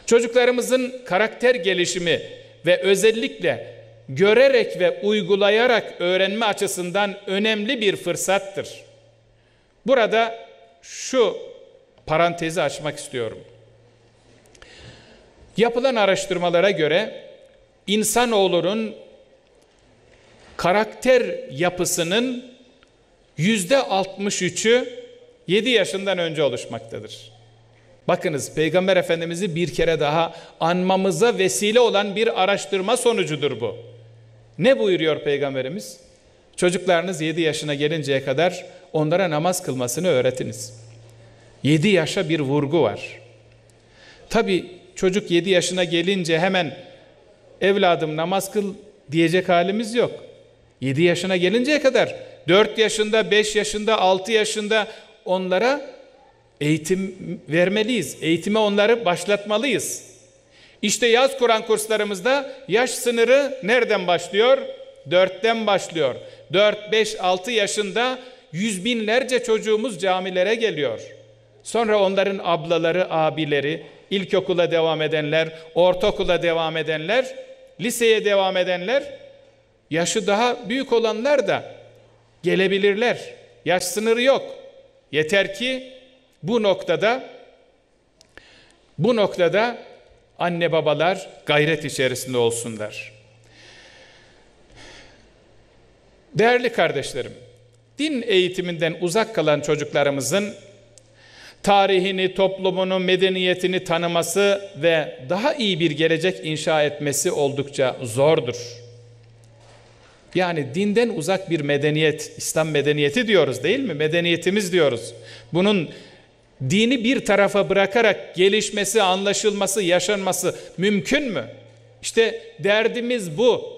Çocuklarımızın karakter gelişimi ve özellikle görerek ve uygulayarak öğrenme açısından önemli bir fırsattır. Burada şu parantezi açmak istiyorum. Yapılan araştırmalara göre insanoğlunun karakter yapısının %63'ü 7 yaşından önce oluşmaktadır. Bakınız, Peygamber Efendimiz'i bir kere daha anmamıza vesile olan bir araştırma sonucudur bu. Ne buyuruyor Peygamberimiz? Çocuklarınız 7 yaşına gelinceye kadar onlara namaz kılmasını öğretiniz. 7 yaşa bir vurgu var. Tabii çocuk 7 yaşına gelince hemen evladım namaz kıl diyecek halimiz yok. 7 yaşına gelinceye kadar 4 yaşında, 5 yaşında, 6 yaşında onlara eğitim vermeliyiz. Eğitime onları başlatmalıyız. İşte yaz Kur'an kurslarımızda yaş sınırı nereden başlıyor? 4'ten başlıyor. 4, 5, 6 yaşında yüz binlerce çocuğumuz camilere geliyor. Sonra onların ablaları, abileri, ilkokula devam edenler, ortaokula devam edenler, liseye devam edenler, yaşı daha büyük olanlar da gelebilirler. Yaş sınırı yok. Yeter ki bu noktada anne babalar gayret içerisinde olsunlar. Değerli kardeşlerim, din eğitiminden uzak kalan çocuklarımızın tarihini, toplumunu, medeniyetini tanıması ve daha iyi bir gelecek inşa etmesi oldukça zordur. Yani dinden uzak bir medeniyet, İslam medeniyeti diyoruz değil mi? Medeniyetimiz diyoruz. Bunun dini bir tarafa bırakarak gelişmesi, anlaşılması, yaşanması mümkün mü? İşte derdimiz bu.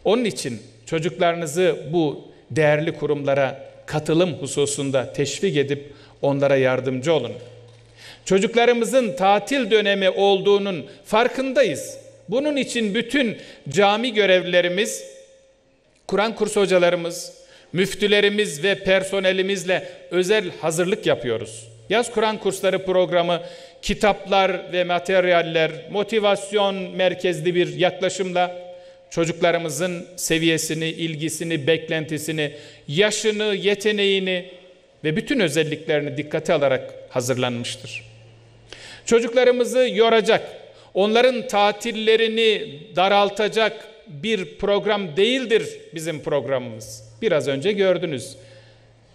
Onun için çocuklarınızı bu değerli kurumlara katılım hususunda teşvik edip onlara yardımcı olun. Çocuklarımızın tatil dönemi olduğunun farkındayız. Bunun için bütün cami görevlilerimiz, Kur'an kursu hocalarımız, müftülerimiz ve personelimizle özel hazırlık yapıyoruz. Yaz Kur'an kursları programı, kitaplar ve materyaller, motivasyon merkezli bir yaklaşımla çocuklarımızın seviyesini, ilgisini, beklentisini, yaşını, yeteneğini ve bütün özelliklerini dikkate alarak hazırlanmıştır. Çocuklarımızı yoracak, onların tatillerini daraltacak bir program değildir bizim programımız. Biraz önce gördünüz.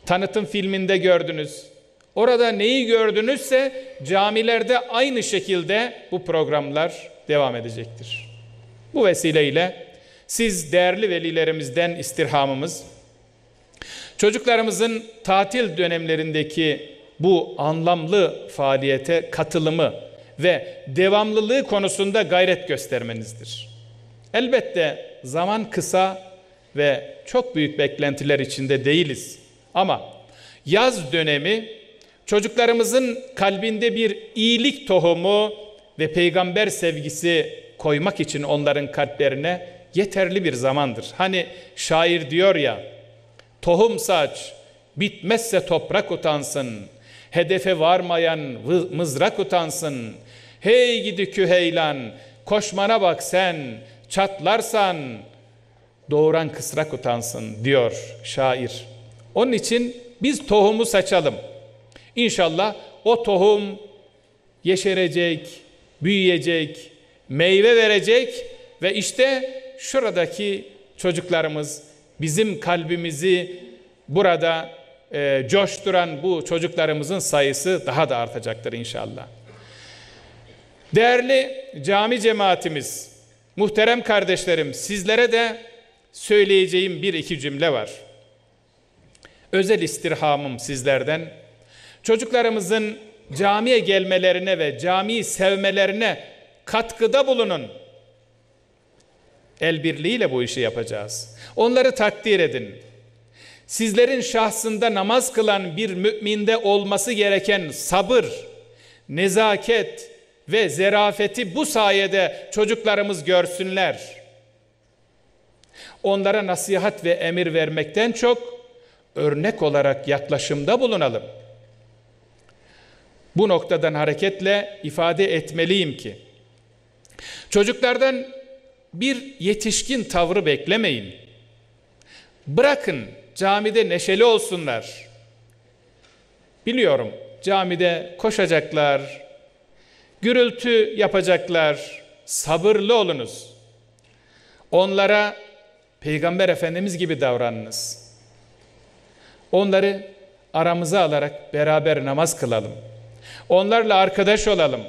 Tanıtım filminde gördünüz. Orada neyi gördünüzse camilerde aynı şekilde bu programlar devam edecektir. Bu vesileyle siz değerli velilerimizden istirhamımız, çocuklarımızın tatil dönemlerindeki bu anlamlı faaliyete katılımı ve devamlılığı konusunda gayret göstermenizdir. Elbette zaman kısa ve çok büyük beklentiler içinde değiliz. Ama yaz dönemi çocuklarımızın kalbinde bir iyilik tohumu ve peygamber sevgisi koymak için onların kalplerine yeterli bir zamandır. Hani şair diyor ya, tohum saç, bitmezse toprak utansın, hedefe varmayan mızrak utansın, hey gidi küheylan, koşmana bak sen, çatlarsan doğuran kısrak utansın diyor şair. Onun için biz tohumu saçalım. İnşallah o tohum yeşerecek, büyüyecek, meyve verecek ve işte şuradaki çocuklarımız, bizim kalbimizi burada coşturan bu çocuklarımızın sayısı daha da artacaktır inşallah. Değerli cami cemaatimiz, muhterem kardeşlerim, sizlere de söyleyeceğim bir iki cümle var. Özel istirhamım sizlerden, çocuklarımızın camiye gelmelerine ve camiyi sevmelerine katkıda bulunun. El birliğiyle bu işi yapacağız. Onları takdir edin. Sizlerin şahsında namaz kılan bir müminde olması gereken sabır, nezaket ve zerafeti bu sayede çocuklarımız görsünler. Onlara nasihat ve emir vermekten çok örnek olarak yaklaşımda bulunalım. Bu noktadan hareketle ifade etmeliyim ki, çocuklardan bir yetişkin tavrı beklemeyin. Bırakın camide neşeli olsunlar. Biliyorum, camide koşacaklar, gürültü yapacaklar. Sabırlı olunuz. Onlara Peygamber Efendimiz gibi davranınız. Onları aramıza alarak beraber namaz kılalım. Onlarla arkadaş olalım.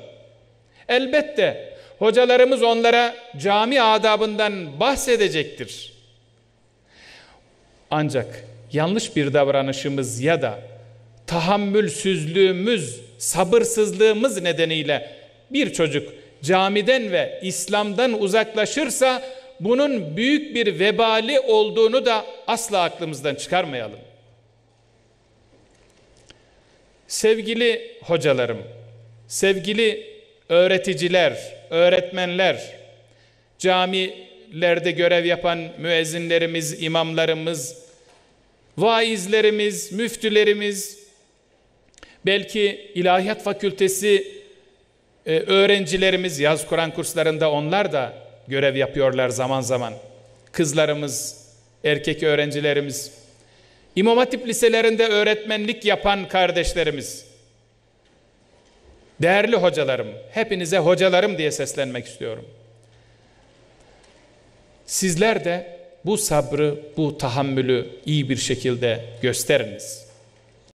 Elbette hocalarımız onlara cami adabından bahsedecektir. Ancak yanlış bir davranışımız ya da tahammülsüzlüğümüz, sabırsızlığımız nedeniyle bir çocuk camiden ve İslam'dan uzaklaşırsa bunun büyük bir vebali olduğunu da asla aklımızdan çıkarmayalım. Sevgili hocalarım, sevgili öğreticiler, öğretmenler, camilerde görev yapan müezzinlerimiz, imamlarımız, vaizlerimiz, müftülerimiz, belki İlahiyat Fakültesi öğrencilerimiz, yaz Kur'an kurslarında onlar da görev yapıyorlar zaman zaman. Kızlarımız, erkek öğrencilerimiz, İmam Hatip liselerinde öğretmenlik yapan kardeşlerimiz, değerli hocalarım, hepinize hocalarım diye seslenmek istiyorum. Sizler de bu sabrı, bu tahammülü iyi bir şekilde gösteriniz.